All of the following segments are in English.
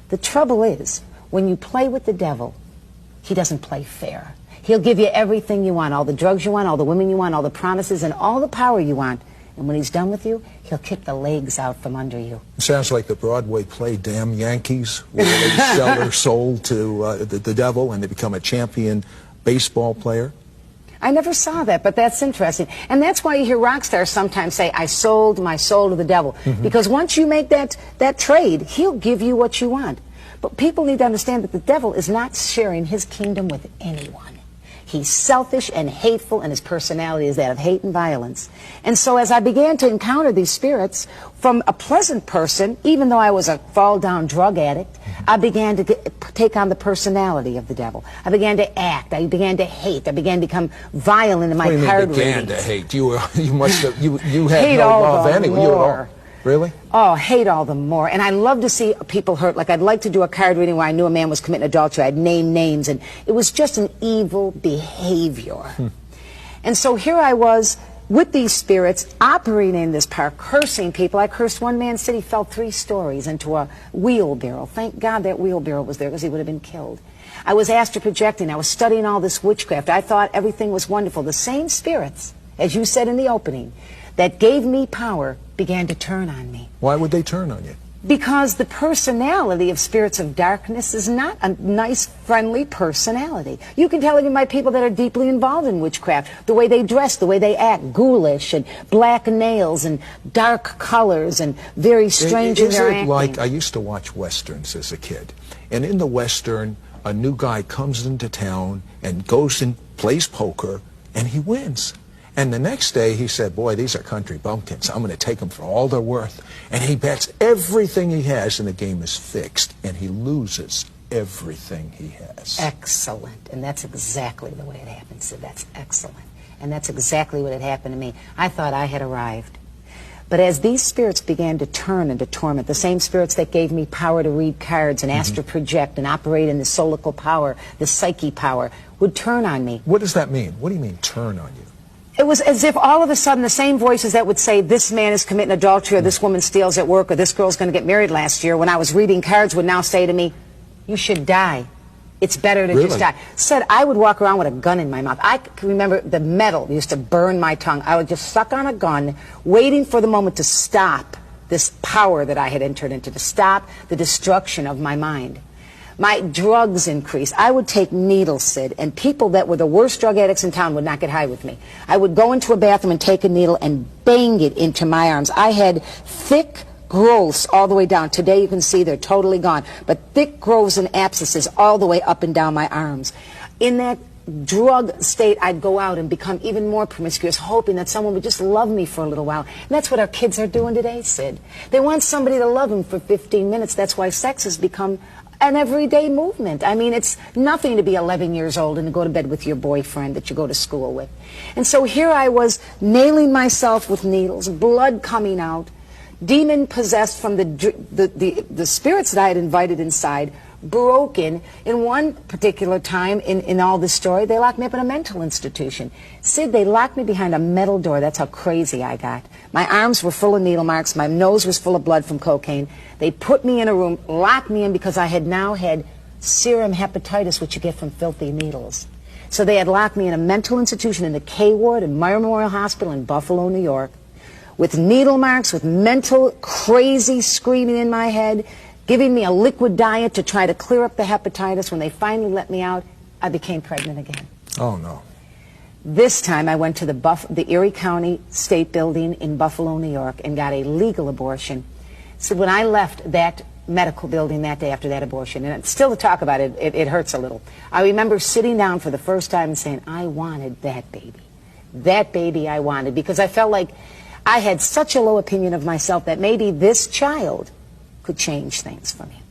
The trouble is, when you play with the devil, he doesn't play fair. He'll give you everything you want, all the drugs you want, all the women you want, all the promises, and all the power you want. And when he's done with you, he'll kick the legs out from under you. It sounds like the Broadway play Damn Yankees, where they sell their soul to the devil and they become a champion baseball player. I never saw that, but that's interesting. And that's why you hear rock stars sometimes say, I sold my soul to the devil. Because once you make that trade, he'll give you what you want. But people need to understand that the devil is not sharing his kingdom with anyone. He's selfish and hateful, and his personality is that of hate and violence. And so as I began to encounter these spirits, from a pleasant person, even though I was a fall-down drug addict, I began to take on the personality of the devil. I began to act. I began to hate. I began to become violent in my card readings. You began to hate? You must have, you had no love anyway. You were, really? Oh, hate all the more. And I love to see people hurt. Like, I'd like to do a card reading where I knew a man was committing adultery. I'd name names, and it was just an evil behavior. And so here I was with these spirits operating in this power, cursing people. I cursed one man, said he fell 3 stories into a wheelbarrow. Thank God that wheelbarrow was there, because he would have been killed. I was astral projecting. I was studying all this witchcraft. I thought everything was wonderful. The same spirits, as you said in the opening, that gave me power began to turn on me. Why would they turn on you? Because the personality of spirits of darkness is not a nice, friendly personality. You can tell even by people that are deeply involved in witchcraft, the way they dress, the way they act, ghoulish and black nails and dark colors and very strange in their acting. Like, I used to watch Westerns as a kid, and in the Western, a new guy comes into town and goes and plays poker, and he wins. And the next day he said, boy, these are country bumpkins. I'm going to take them for all they're worth. And he bets everything he has, and the game is fixed. And he loses everything he has. Excellent. And that's exactly the way it happened, Sid. That's excellent. And that's exactly what had happened to me. I thought I had arrived. But as these spirits began to turn and to torment, the same spirits that gave me power to read cards and astral project and operate in the solical power, the psyche power, would turn on me. What does that mean? What do you mean, turn on you? It was as if all of a sudden the same voices that would say, this man is committing adultery, or this woman steals at work, or this girl's going to get married last year, when I was reading cards, would now say to me, you should die. It's better to just die. Said I would walk around with a gun in my mouth. I can remember the metal used to burn my tongue. I would just suck on a gun, waiting for the moment to stop this power that I had entered into, to stop the destruction of my mind. My drugs increased. I would take needles, Sid, and people that were the worst drug addicts in town would not get high with me. I would go into a bathroom and take a needle and bang it into my arms. I had thick growths all the way down. Today you can see they're totally gone, but thick growths and abscesses all the way up and down my arms. In that drug state, I'd go out and become even more promiscuous, hoping that someone would just love me for a little while. And that's what our kids are doing today, Sid. They want somebody to love them for 15 minutes. That's why sex has become an everyday movement. I mean, it's nothing to be 11 years old and to go to bed with your boyfriend that you go to school with. And so here I was, nailing myself with needles, blood coming out, demon possessed from the spirits that I had invited inside, broken. In one particular time in all this story, they locked me up in a mental institution. Sid, they locked me behind a metal door. That's how crazy I got. My arms were full of needle marks. My nose was full of blood from cocaine. They put me in a room, locked me in, because I had now had serum hepatitis, which you get from filthy needles. So they had locked me in a mental institution in the K ward in Meyer Memorial Hospital in Buffalo, New York, with needle marks, with mental crazy screaming in my head, giving me a liquid diet to try to clear up the hepatitis. When they finally let me out, I became pregnant again. Oh, no. This time I went to the Erie County State Building in Buffalo, New York, and got a legal abortion. So when I left that medical building that day after that abortion, and still to talk about it, it hurts a little. I remember sitting down for the first time and saying, I wanted that baby. That baby I wanted, because I felt like I had such a low opinion of myself that maybe this child could change things for me.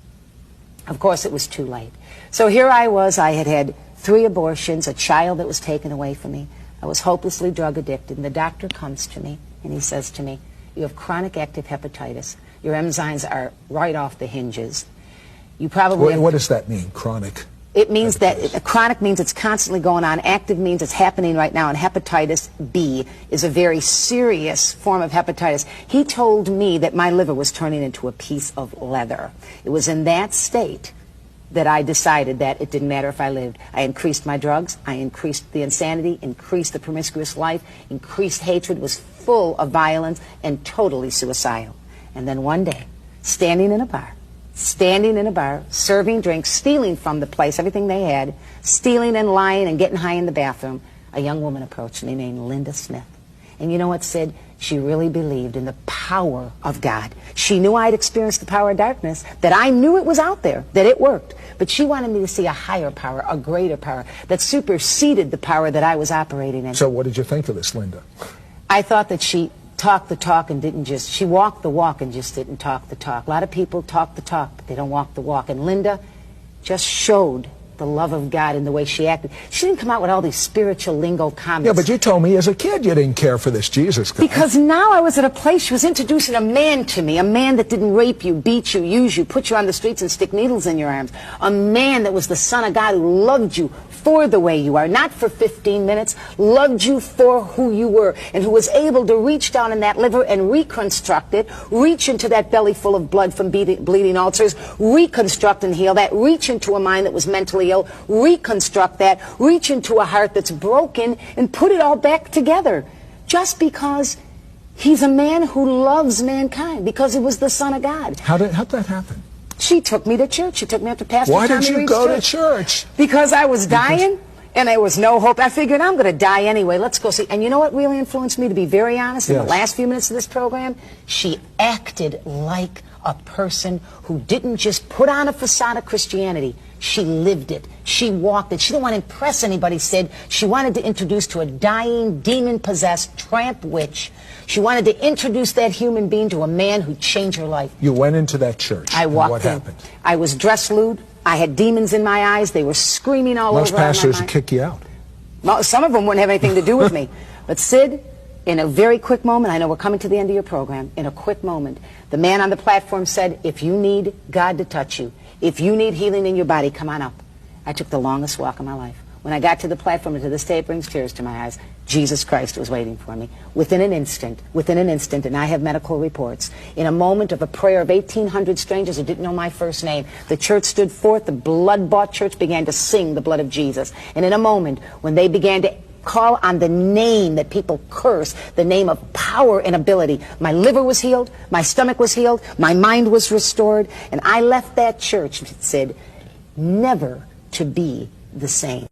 Of course, it was too late. So here I was. I had had 3 abortions, a child that was taken away from me. I was hopelessly drug addicted, and the doctor comes to me and he says to me, you have chronic active hepatitis. Your enzymes are right off the hinges. You probably What does that mean, chronic? It means that chronic means it's constantly going on. Active means it's happening right now. And hepatitis B is a very serious form of hepatitis. He told me that my liver was turning into a piece of leather. It was in that state that I decided that it didn't matter if I lived. I increased my drugs. I increased the insanity, increased the promiscuous life, increased hatred, was full of violence, and totally suicidal. And then one day, standing in a bar, serving drinks, stealing from the place, everything they had, stealing and lying and getting high in the bathroom, a young woman approached me named Linda Smith. And you know what, Sid? She really believed in the power of God. She knew I'd experienced the power of darkness, that I knew it was out there, that it worked. But she wanted me to see a higher power, a greater power, that superseded the power that I was operating in. So what did you think of this, Linda? I thought that she talked the talk and didn't just, she walked the walk and just didn't talk the talk. A lot of people talk the talk, but they don't walk the walk. And Linda just showed the love of God in the way she acted. She didn't come out with all these spiritual lingo comments. Yeah, but you told me as a kid you didn't care for this Jesus guy. Because now I was at a place, she was introducing a man to me, a man that didn't rape you, beat you, use you, put you on the streets and stick needles in your arms. A man that was the Son of God who loved you for the way you are, not for 15 minutes, loved you for who you were, and who was able to reach down in that liver and reconstruct it, reach into that belly full of blood from bleeding ulcers, reconstruct and heal that, reach into a mind that was mentally ill, reconstruct that, reach into a heart that's broken, and put it all back together. Just because he's a man who loves mankind, because he was the Son of God. How'd that happen? She took me to church. She took me up to Pastor Tommy Why did you Reed's go church. to church? Because I was dying, and there was no hope. I figured I'm going to die anyway. Let's go see. And you know what really influenced me, to be very honest, in the last few minutes of this program? She acted like a person who didn't just put on a facade of Christianity. She lived it. She walked it. She didn't want to impress anybody, Sid. She wanted to introduce to a dying, demon-possessed tramp witch. She wanted to introduce that human being to a man who'd change her life. You went into that church. I walked what in. happened? I was dressed lewd. I had demons in my eyes. They were screaming all Most over. pastors would kick you out. Well, some of them wouldn't have anything to do with me. But Sid, in a very quick moment, I know we're coming to the end of your program, in a quick moment, the man on the platform said, if you need God to touch you, if you need healing in your body, come on up. I took the longest walk of my life. When I got to the platform, and to this day it brings tears to my eyes, Jesus Christ was waiting for me. Within an instant, and I have medical reports, in a moment of a prayer of 1,800 strangers who didn't know my first name, the church stood forth, the blood-bought church began to sing the blood of Jesus. And in a moment, when they began to call on the name that people curse, the name of power and ability, my liver was healed, my stomach was healed, my mind was restored, and I left that church, Sid, never to be the same.